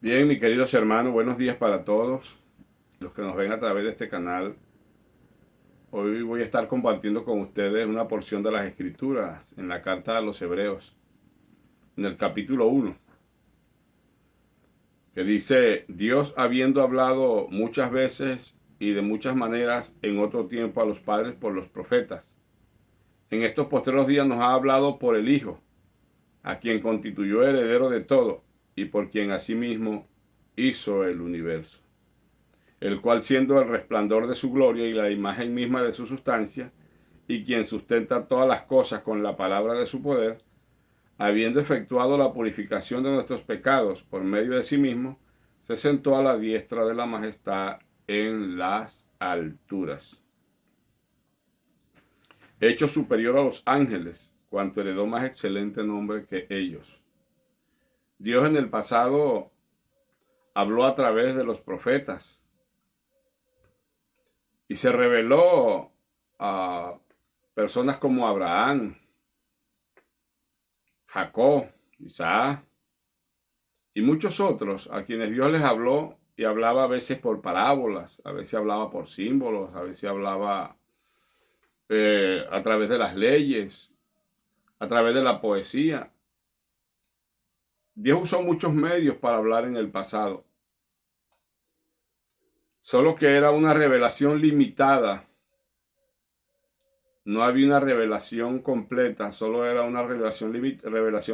Bien, mis queridos hermanos, buenos días para todos los que nos ven a través de este canal. Hoy voy a estar compartiendo con ustedes una porción de las Escrituras en la carta a los Hebreos, en el capítulo 1, que dice: Dios, habiendo hablado muchas veces y de muchas maneras en otro tiempo a los padres por los profetas, en estos postreros días nos ha hablado por el Hijo, a quien constituyó heredero de todo y por quien asimismo hizo el universo, el cual, siendo el resplandor de su gloria y la imagen misma de su sustancia, y quien sustenta todas las cosas con la palabra de su poder, habiendo efectuado la purificación de nuestros pecados por medio de sí mismo, se sentó a la diestra de la majestad en las alturas, hecho superior a los ángeles, cuanto heredó más excelente nombre que ellos. Dios en el pasado habló a través de los profetas y se reveló a personas como Abraham, Jacob, Isaac y muchos otros a quienes Dios les habló, y hablaba a veces por parábolas, a veces hablaba por símbolos, a veces hablaba a través de las leyes, a través de la poesía. Dios usó muchos medios para hablar en el pasado, solo que era una revelación limitada. No había una revelación completa, solo era una revelación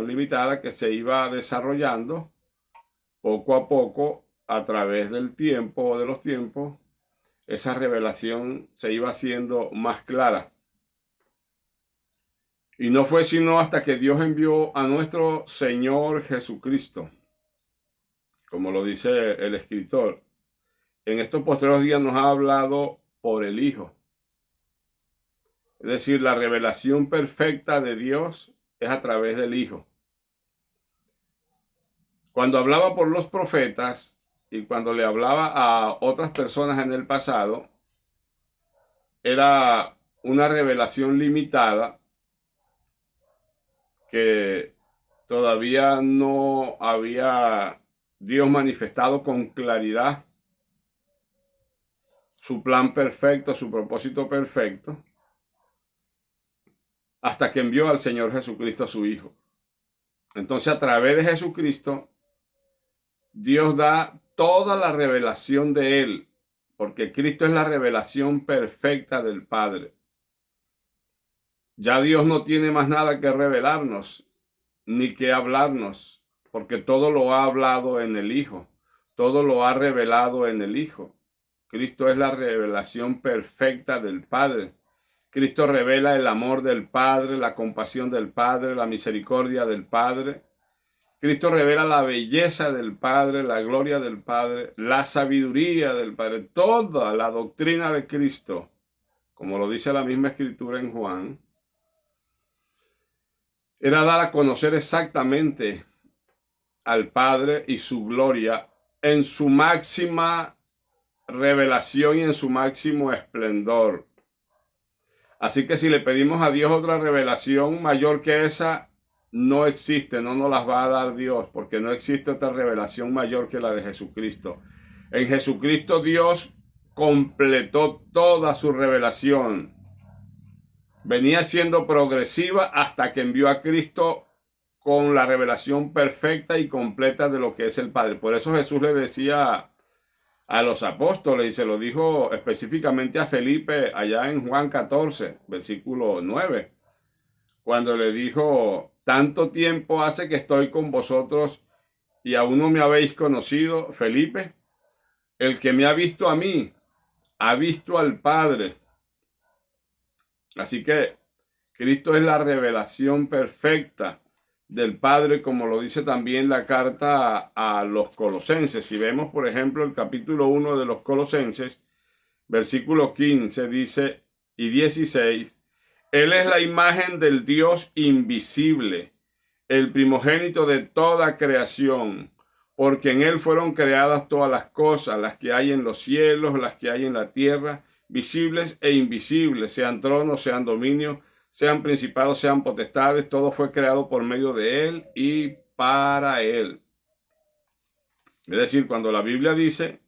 limitada que se iba desarrollando poco a poco a través del tiempo o de los tiempos. Esa revelación se iba haciendo más clara. Y no fue sino hasta que Dios envió a nuestro Señor Jesucristo, como lo dice el escritor. En estos postreros días nos ha hablado por el Hijo. Es decir, la revelación perfecta de Dios es a través del Hijo. Cuando hablaba por los profetas y cuando le hablaba a otras personas en el pasado, era una revelación limitada que todavía no había Dios manifestado con claridad su plan perfecto, su propósito perfecto, hasta que envió al Señor Jesucristo a su Hijo. Entonces, a través de Jesucristo, Dios da toda la revelación de Él, porque Cristo es la revelación perfecta del Padre. Ya Dios no tiene más nada que revelarnos, ni que hablarnos, porque todo lo ha hablado en el Hijo, todo lo ha revelado en el Hijo. Cristo es la revelación perfecta del Padre. Cristo revela el amor del Padre, la compasión del Padre, la misericordia del Padre. Cristo revela la belleza del Padre, la gloria del Padre, la sabiduría del Padre, toda la doctrina de Cristo, como lo dice la misma Escritura en Juan, era dar a conocer exactamente al Padre y su gloria en su máxima revelación y en su máximo esplendor. Así que si le pedimos a Dios otra revelación mayor que esa, no existe, no nos las va a dar Dios, porque no existe otra revelación mayor que la de Jesucristo. En Jesucristo Dios completó toda su revelación. Venía siendo progresiva hasta que envió a Cristo con la revelación perfecta y completa de lo que es el Padre. Por eso Jesús le decía a los apóstoles, y se lo dijo específicamente a Felipe allá en Juan 14, versículo 9, cuando le dijo: tanto tiempo hace que estoy con vosotros y aún no me habéis conocido, Felipe. El que me ha visto a mí, ha visto al Padre. Así que Cristo es la revelación perfecta del Padre, como lo dice también la carta a los Colosenses. Si vemos, por ejemplo, el capítulo 1 de los Colosenses, versículo 15 dice y 16, Él es la imagen del Dios invisible, el primogénito de toda creación, porque en Él fueron creadas todas las cosas, las que hay en los cielos, las que hay en la tierra, visibles e invisibles, sean tronos, sean dominios, sean principados, sean potestades, todo fue creado por medio de Él y para Él. Es decir, cuando la Biblia dice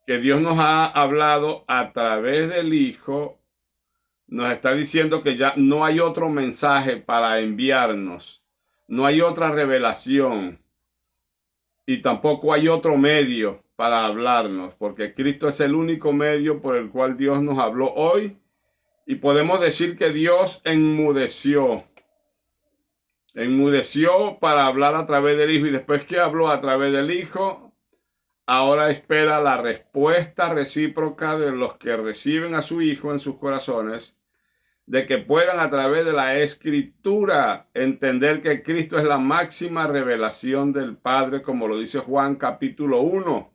que Dios nos ha hablado a través del Hijo, nos está diciendo que ya no hay otro mensaje para enviarnos, no hay otra revelación y tampoco hay otro medio para hablarnos, porque Cristo es el único medio por el cual Dios nos habló hoy, y podemos decir que Dios enmudeció para hablar a través del Hijo, y después que habló a través del Hijo, ahora espera la respuesta recíproca de los que reciben a su Hijo en sus corazones, de que puedan a través de la Escritura entender que Cristo es la máxima revelación del Padre, como lo dice Juan capítulo 1.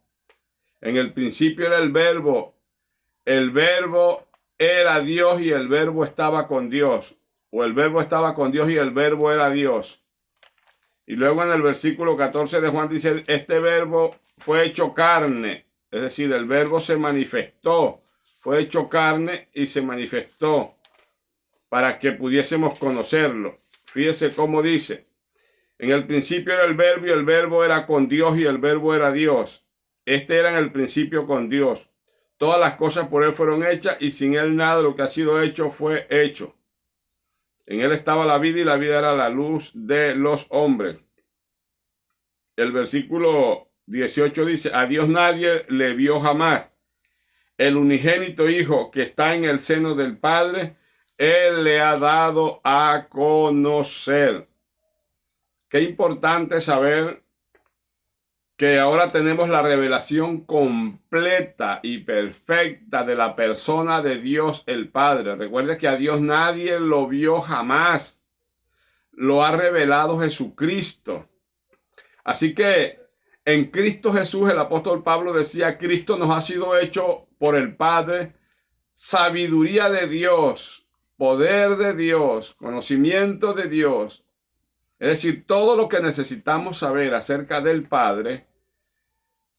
En el principio era el Verbo era Dios y el Verbo estaba con Dios, o el Verbo estaba con Dios y el Verbo era Dios. Y luego en el versículo 14 de Juan dice, este Verbo fue hecho carne, es decir, el Verbo se manifestó, fue hecho carne y se manifestó para que pudiésemos conocerlo. Fíjese cómo dice, en el principio era el Verbo y el Verbo era con Dios y el Verbo era Dios. Este era en el principio con Dios. Todas las cosas por él fueron hechas y sin él nada de lo que ha sido hecho fue hecho. En él estaba la vida y la vida era la luz de los hombres. El versículo 18 dice, a Dios nadie le vio jamás. El unigénito Hijo que está en el seno del Padre, Él le ha dado a conocer. Qué importante saber que ahora tenemos la revelación completa y perfecta de la persona de Dios el Padre. Recuerde que a Dios nadie lo vio jamás. Lo ha revelado Jesucristo. Así que en Cristo Jesús, el apóstol Pablo decía, Cristo nos ha sido hecho por el Padre, sabiduría de Dios, poder de Dios, conocimiento de Dios. Es decir, todo lo que necesitamos saber acerca del Padre,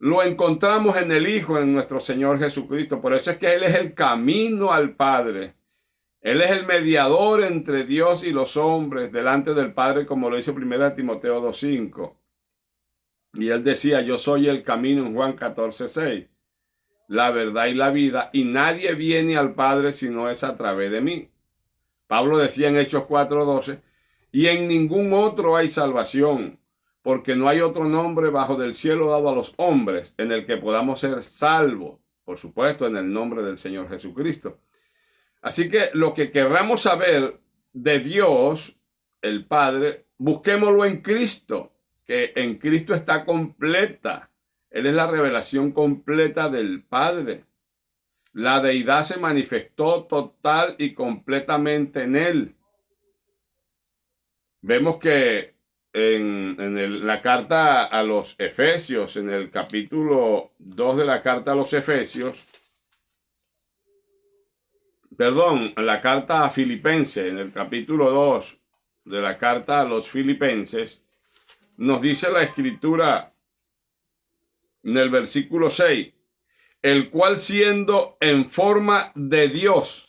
lo encontramos en el Hijo, en nuestro Señor Jesucristo. Por eso es que Él es el camino al Padre. Él es el mediador entre Dios y los hombres delante del Padre, como lo dice 1 Timoteo 2:5. Y Él decía, yo soy el camino en Juan 14:6, la verdad y la vida, y nadie viene al Padre si no es a través de mí. Pablo decía en Hechos 4:12, y en ningún otro hay salvación, porque no hay otro nombre bajo del cielo dado a los hombres en el que podamos ser salvos, por supuesto en el nombre del Señor Jesucristo. Así que lo que querramos saber de Dios, el Padre, busquémoslo en Cristo, que en Cristo está completa. Él es la revelación completa del Padre. La deidad se manifestó total y completamente en Él. Vemos que en la carta a los Efesios, en el capítulo 2 de la carta a los Efesios, en la carta a Filipenses, en el capítulo 2 de la carta a los Filipenses, nos dice la Escritura en el versículo 6, el cual siendo en forma de Dios,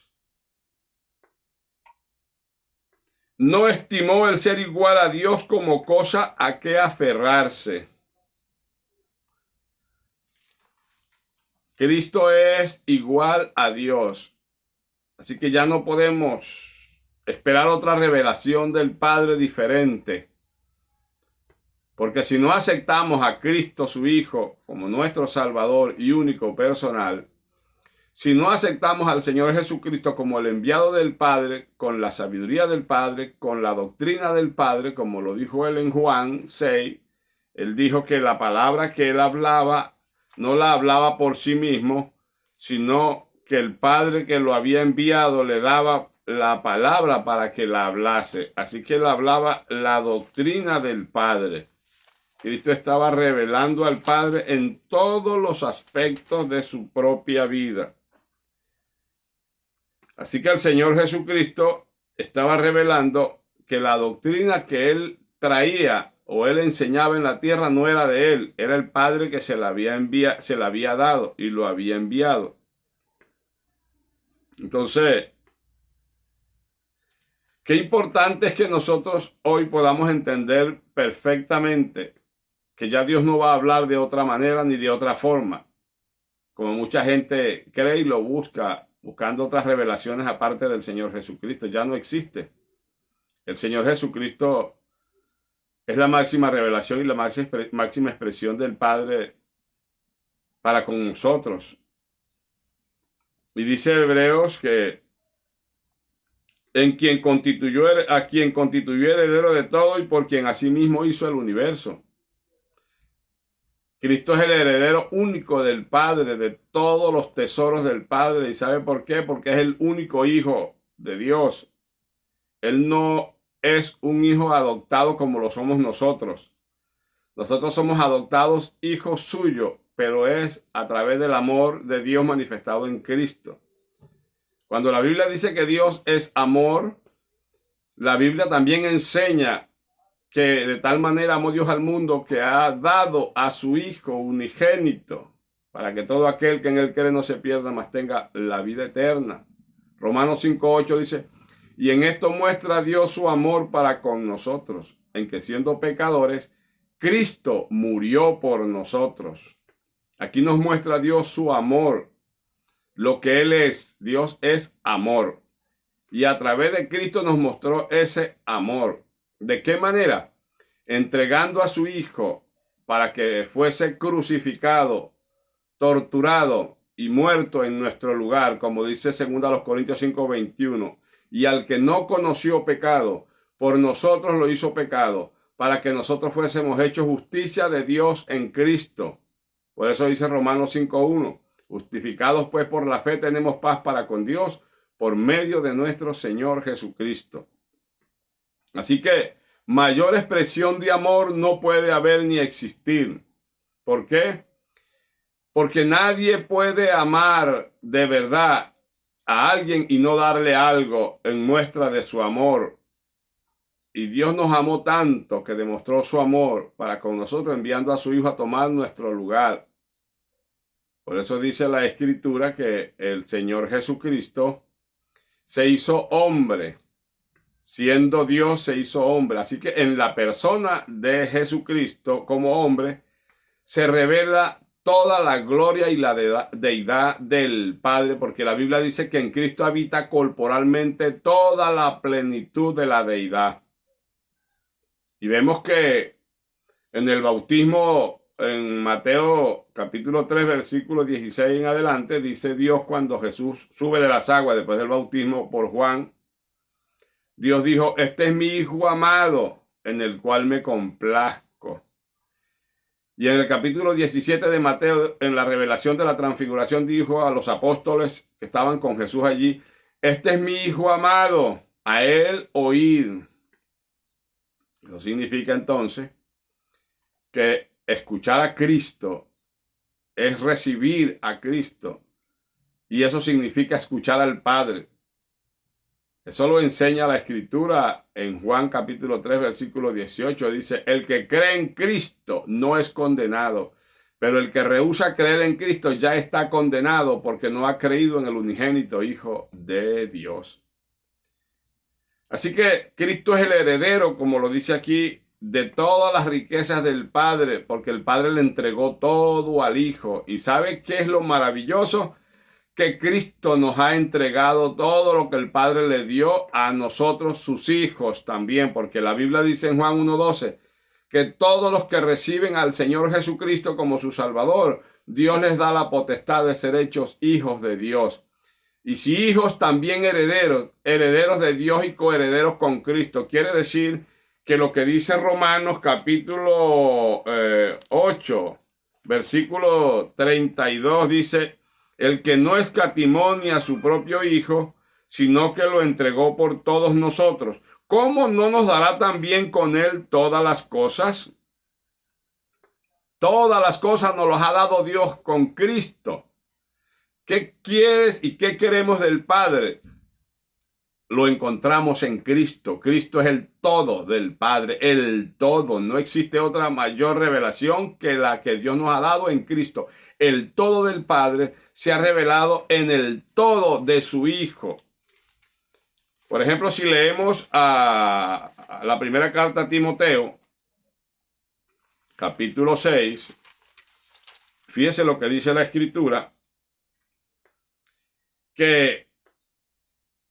no estimó el ser igual a Dios como cosa a que aferrarse. Cristo es igual a Dios. Así que ya no podemos esperar otra revelación del Padre diferente. Porque si no aceptamos a Cristo, su Hijo, como nuestro Salvador y único personal, si no aceptamos al Señor Jesucristo como el enviado del Padre, con la sabiduría del Padre, con la doctrina del Padre, como lo dijo él en Juan 6, él dijo que la palabra que él hablaba, no la hablaba por sí mismo, sino que el Padre que lo había enviado le daba la palabra para que la hablase. Así que él hablaba la doctrina del Padre. Cristo estaba revelando al Padre en todos los aspectos de su propia vida. Así que el Señor Jesucristo estaba revelando que la doctrina que él traía o él enseñaba en la tierra no era de él, era el Padre que se la había dado y lo había enviado. Entonces, qué importante es que nosotros hoy podamos entender perfectamente que ya Dios no va a hablar de otra manera ni de otra forma, como mucha gente cree y lo busca, buscando otras revelaciones aparte del Señor Jesucristo. Ya no existe. El Señor Jesucristo es la máxima revelación y la máxima expresión del Padre para con nosotros. Y dice Hebreos que a quien constituyó heredero de todo y por quien asimismo hizo el universo. Cristo es el heredero único del Padre, de todos los tesoros del Padre. ¿Y sabe por qué? Porque es el único hijo de Dios. Él no es un hijo adoptado como lo somos nosotros. Nosotros somos adoptados hijos suyos, pero es a través del amor de Dios manifestado en Cristo. Cuando la Biblia dice que Dios es amor, la Biblia también enseña que de tal manera amó Dios al mundo que ha dado a su Hijo unigénito para que todo aquel que en él cree no se pierda, mas tenga la vida eterna. Romanos 5:8 dice, y en esto muestra Dios su amor para con nosotros, en que siendo pecadores, Cristo murió por nosotros. Aquí nos muestra Dios su amor, lo que Él es. Dios es amor. Y a través de Cristo nos mostró ese amor. ¿De qué manera? Entregando a su Hijo para que fuese crucificado, torturado y muerto en nuestro lugar, como dice 2 Corintios 5:21. Y al que no conoció pecado, por nosotros lo hizo pecado, para que nosotros fuésemos hechos justicia de Dios en Cristo. Por eso dice Romanos 5:1. Justificados pues por la fe tenemos paz para con Dios por medio de nuestro Señor Jesucristo. Así que mayor expresión de amor no puede haber ni existir. ¿Por qué? Porque nadie puede amar de verdad a alguien y no darle algo en muestra de su amor. Y Dios nos amó tanto que demostró su amor para con nosotros enviando a su Hijo a tomar nuestro lugar. Por eso dice la Escritura que el Señor Jesucristo se hizo hombre. Siendo Dios se hizo hombre. Así que en la persona de Jesucristo como hombre se revela toda la gloria y la deidad del Padre, porque la Biblia dice que en Cristo habita corporalmente toda la plenitud de la deidad. Y vemos que en el bautismo, en Mateo capítulo 3, versículo 16 en adelante, dice Dios cuando Jesús sube de las aguas después del bautismo por Juan, Dios dijo, este es mi Hijo amado, en el cual me complazco. Y en el capítulo 17 de Mateo, en la revelación de la transfiguración, dijo a los apóstoles que estaban con Jesús allí, este es mi Hijo amado, a él oíd. Eso significa entonces que escuchar a Cristo es recibir a Cristo. Y eso significa escuchar al Padre. Eso lo enseña la Escritura en Juan capítulo 3, versículo 18. Dice, el que cree en Cristo no es condenado, pero el que rehúsa creer en Cristo ya está condenado porque no ha creído en el unigénito Hijo de Dios. Así que Cristo es el heredero, como lo dice aquí, de todas las riquezas del Padre, porque el Padre le entregó todo al Hijo. ¿Y sabe qué es lo maravilloso? Que Cristo nos ha entregado todo lo que el Padre le dio a nosotros, sus hijos también, porque la Biblia dice en Juan 1:12 que todos los que reciben al Señor Jesucristo como su Salvador, Dios les da la potestad de ser hechos hijos de Dios. Y si hijos, también herederos, herederos de Dios y coherederos con Cristo. Quiere decir que lo que dice Romanos capítulo 8, versículo 32 dice, el que no escatimó ni a su propio Hijo, sino que lo entregó por todos nosotros, ¿cómo no nos dará también con él todas las cosas? Todas las cosas nos las ha dado Dios con Cristo. ¿Qué quieres y qué queremos del Padre? Lo encontramos en Cristo. Cristo es el todo del Padre, el todo. No existe otra mayor revelación que la que Dios nos ha dado en Cristo. El todo del Padre se ha revelado en el todo de su Hijo. Por ejemplo, si leemos a la primera carta a Timoteo, capítulo 6, fíjese lo que dice la Escritura, que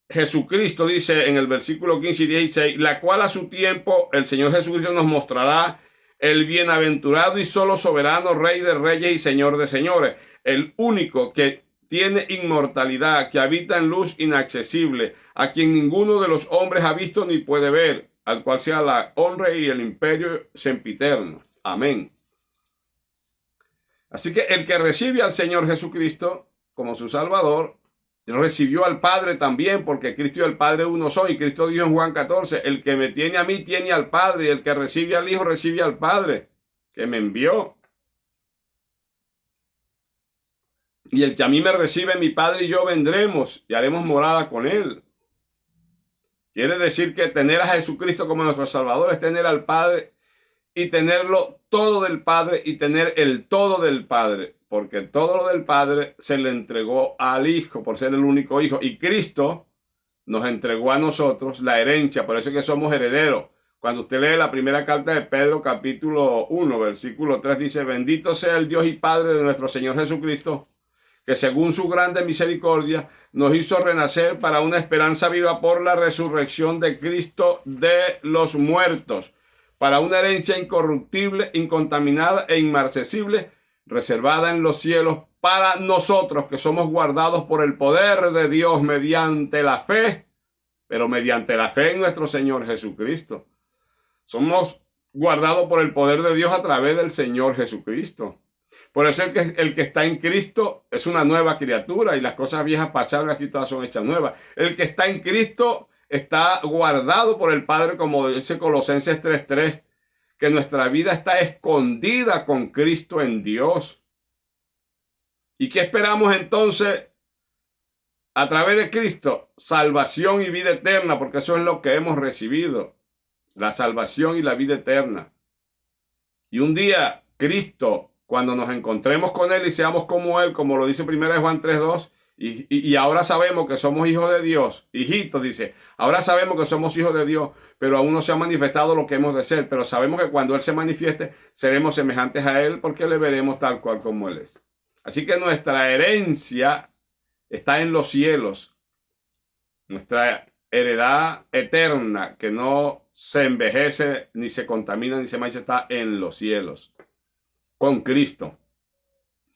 Jesucristo dice en el versículo 15 y 16, la cual a su tiempo el Señor Jesucristo nos mostrará el bienaventurado y solo soberano, Rey de reyes y Señor de señores, el único que tiene inmortalidad, que habita en luz inaccesible, a quien ninguno de los hombres ha visto ni puede ver, al cual sea la honra y el imperio sempiterno. Amén. Así que el que recibe al Señor Jesucristo como su Salvador, recibió al Padre también, porque Cristo y el Padre uno son. Y Cristo dijo en Juan 14, el que me tiene a mí tiene al Padre, y el que recibe al Hijo recibe al Padre, que me envió. Y el que a mí me recibe, mi Padre y yo vendremos y haremos morada con él. Quiere decir que tener a Jesucristo como nuestro Salvador es tener al Padre y tenerlo todo del Padre y tener el todo del Padre, porque todo lo del Padre se le entregó al Hijo por ser el único Hijo, y Cristo nos entregó a nosotros la herencia, por eso es que somos herederos. Cuando usted lee la primera carta de Pedro, capítulo 1, versículo 3, dice, bendito sea el Dios y Padre de nuestro Señor Jesucristo, que según su grande misericordia nos hizo renacer para una esperanza viva por la resurrección de Cristo de los muertos, para una herencia incorruptible, incontaminada e inmarcesible, reservada en los cielos para nosotros, que somos guardados por el poder de Dios mediante la fe, pero mediante la fe en nuestro Señor Jesucristo. Somos guardados por el poder de Dios a través del Señor Jesucristo. Por eso el que está en Cristo es una nueva criatura, y las cosas viejas pasaron, aquí todas son hechas nuevas. El que está en Cristo está guardado por el Padre, como dice Colosenses 3:3, que nuestra vida está escondida con Cristo en Dios. ¿Y qué esperamos entonces a través de Cristo? Salvación y vida eterna, porque eso es lo que hemos recibido, la salvación y la vida eterna. Y un día Cristo, cuando nos encontremos con Él y seamos como Él, como lo dice 1 Juan 3:2, y ahora sabemos que somos hijos de Dios, hijitos, dice, ahora sabemos que somos hijos de Dios, pero aún no se ha manifestado lo que hemos de ser, pero sabemos que cuando Él se manifieste, seremos semejantes a Él, porque le veremos tal cual como Él es. Así que nuestra herencia está en los cielos, nuestra heredad eterna, que no se envejece, ni se contamina, ni se mancha, está en los cielos, con Cristo,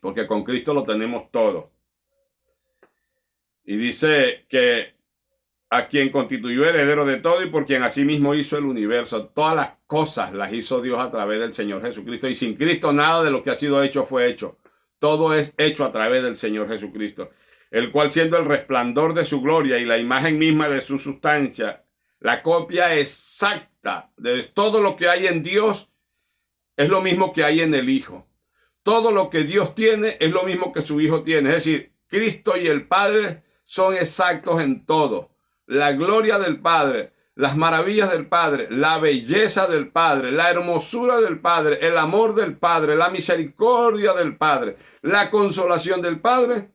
porque con Cristo lo tenemos todo. Y dice que a quien constituyó heredero de todo y por quien asimismo hizo el universo. Todas las cosas las hizo Dios a través del Señor Jesucristo. Y sin Cristo nada de lo que ha sido hecho fue hecho. Todo es hecho a través del Señor Jesucristo, el cual, siendo el resplandor de su gloria y la imagen misma de su sustancia, la copia exacta de todo lo que hay en Dios, es lo mismo que hay en el Hijo. Todo lo que Dios tiene es lo mismo que su Hijo tiene. Es decir, Cristo y el Padre son exactos en todo. La gloria del Padre, las maravillas del Padre, la belleza del Padre, la hermosura del Padre, el amor del Padre, la misericordia del Padre, la consolación del Padre,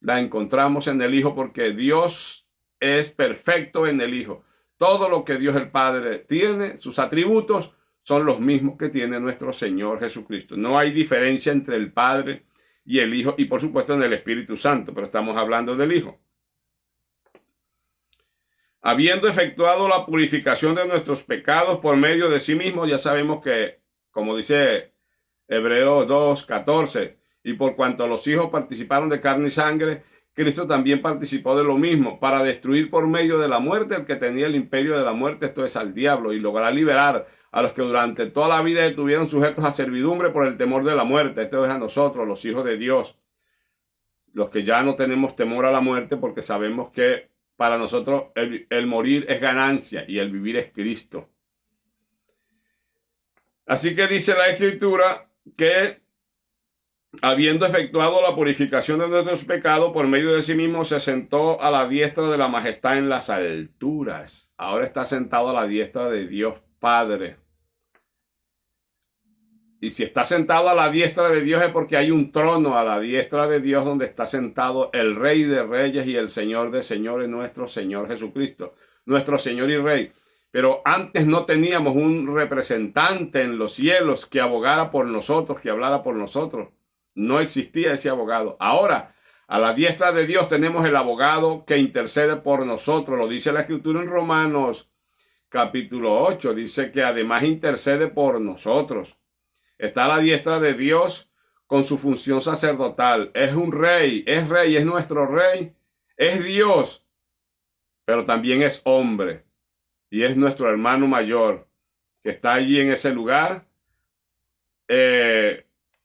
la encontramos en el Hijo, porque Dios es perfecto en el Hijo. Todo lo que Dios el Padre tiene, sus atributos, son los mismos que tiene nuestro Señor Jesucristo. No hay diferencia entre el Padre y el Hijo, y por supuesto en el Espíritu Santo, pero estamos hablando del Hijo. Habiendo efectuado la purificación de nuestros pecados por medio de sí mismo, ya sabemos que, como dice Hebreos 2:14, y por cuanto los hijos participaron de carne y sangre, Cristo también participó de lo mismo, para destruir por medio de la muerte el que tenía el imperio de la muerte, esto es, al diablo, y lograr liberar a los que durante toda la vida estuvieron sujetos a servidumbre por el temor de la muerte. Esto es a nosotros, los hijos de Dios, los que ya no tenemos temor a la muerte, porque sabemos que para nosotros el morir es ganancia y el vivir es Cristo. Así que dice la Escritura que, habiendo efectuado la purificación de nuestros pecados por medio de sí mismo, se sentó a la diestra de la majestad en las alturas. Ahora está sentado a la diestra de Dios Padre. Y si está sentado a la diestra de Dios es porque hay un trono a la diestra de Dios donde está sentado el Rey de Reyes y el Señor de Señores, nuestro Señor Jesucristo, nuestro Señor y Rey. Pero antes no teníamos un representante en los cielos que abogara por nosotros, que hablara por nosotros. No existía ese abogado. Ahora, a la diestra de Dios tenemos el abogado que intercede por nosotros. Lo dice la Escritura en Romanos capítulo 8. Dice que además intercede por nosotros. Está a la diestra de Dios con su función sacerdotal. Es un rey, es nuestro rey, es Dios, pero también es hombre. Y es nuestro hermano mayor que está allí en ese lugar,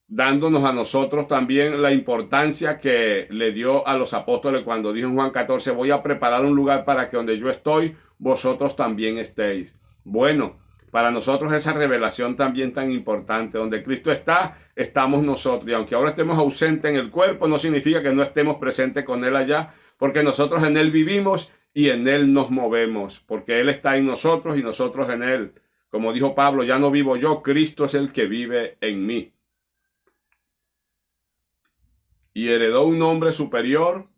dándonos a nosotros también la importancia que le dio a los apóstoles cuando dijo en Juan 14, voy a preparar un lugar para que donde yo estoy, vosotros también estéis. Bueno, para nosotros esa revelación también tan importante, donde Cristo está, estamos nosotros. Y aunque ahora estemos ausentes en el cuerpo, no significa que no estemos presentes con Él allá, porque nosotros en Él vivimos y en Él nos movemos, porque Él está en nosotros y nosotros en Él. Como dijo Pablo, ya no vivo yo, Cristo es el que vive en mí. Y heredó un nombre superior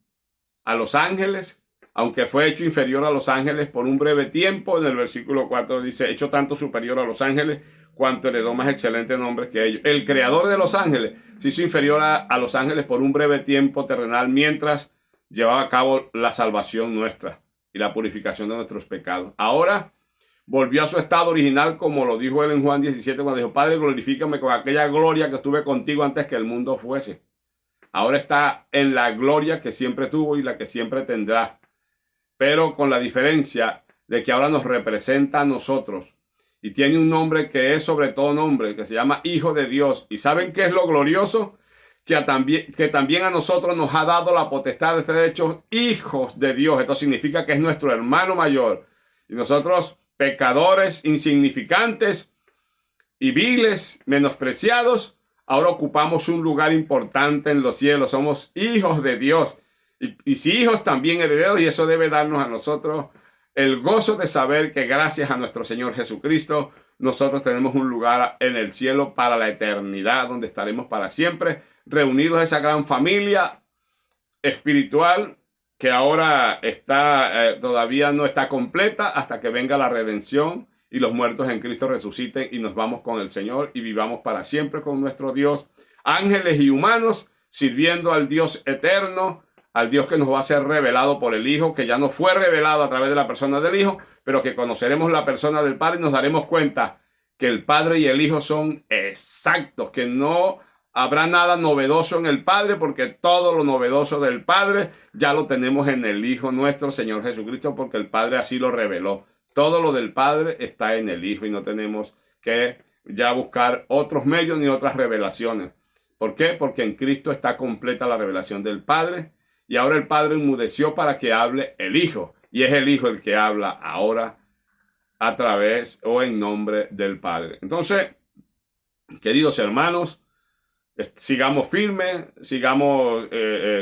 a los ángeles, aunque fue hecho inferior a los ángeles por un breve tiempo. En el versículo 4 dice, hecho tanto superior a los ángeles, cuanto heredó más excelente nombre que ellos. El creador de los ángeles se hizo inferior a los ángeles por un breve tiempo terrenal, mientras llevaba a cabo la salvación nuestra y la purificación de nuestros pecados. Ahora volvió a su estado original, como lo dijo él en Juan 17, cuando dijo, Padre, glorifícame con aquella gloria que estuve contigo antes que el mundo fuese. Ahora está en la gloria que siempre tuvo y la que siempre tendrá, pero con la diferencia de que ahora nos representa a nosotros y tiene un nombre que es sobre todo nombre, que se llama Hijo de Dios. ¿Y saben qué es lo glorioso? Que también a nosotros nos ha dado la potestad de ser hechos hijos de Dios. Esto significa que es nuestro hermano mayor. Y nosotros, pecadores, insignificantes y viles, menospreciados, ahora ocupamos un lugar importante en los cielos. Somos hijos de Dios. Y si hijos, también herederos. Y eso debe darnos a nosotros el gozo de saber que gracias a nuestro Señor Jesucristo, nosotros tenemos un lugar en el cielo para la eternidad, donde estaremos para siempre, reunidos esa gran familia espiritual que ahora está todavía no está completa hasta que venga la redención y los muertos en Cristo resuciten y nos vamos con el Señor y vivamos para siempre con nuestro Dios. Ángeles y humanos sirviendo al Dios eterno, al Dios que nos va a ser revelado por el Hijo, que ya nos fue revelado a través de la persona del Hijo, pero que conoceremos la persona del Padre y nos daremos cuenta que el Padre y el Hijo son exactos, que no habrá nada novedoso en el Padre, porque todo lo novedoso del Padre ya lo tenemos en el Hijo nuestro, Señor Jesucristo, porque el Padre así lo reveló. Todo lo del Padre está en el Hijo y no tenemos que ya buscar otros medios ni otras revelaciones. ¿Por qué? Porque en Cristo está completa la revelación del Padre y ahora el Padre enmudeció para que hable el Hijo. Y es el Hijo el que habla ahora a través o en nombre del Padre. Entonces, queridos hermanos, sigamos firmes, sigamos,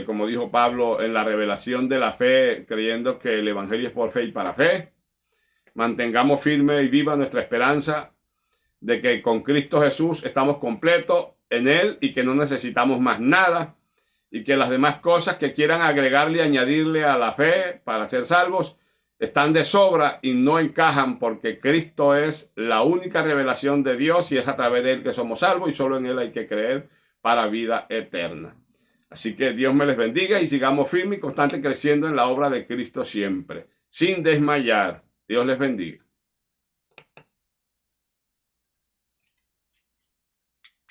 como dijo Pablo, en la revelación de la fe, creyendo que el Evangelio es por fe y para fe. Mantengamos firme y viva nuestra esperanza de que con Cristo Jesús estamos completos en Él y que no necesitamos más nada y que las demás cosas que quieran agregarle y añadirle a la fe para ser salvos están de sobra y no encajan, porque Cristo es la única revelación de Dios y es a través de Él que somos salvos y solo en Él hay que creer para vida eterna. Así que Dios me les bendiga y sigamos firmes y constantes creciendo en la obra de Cristo siempre, sin desmayar. Dios les bendiga.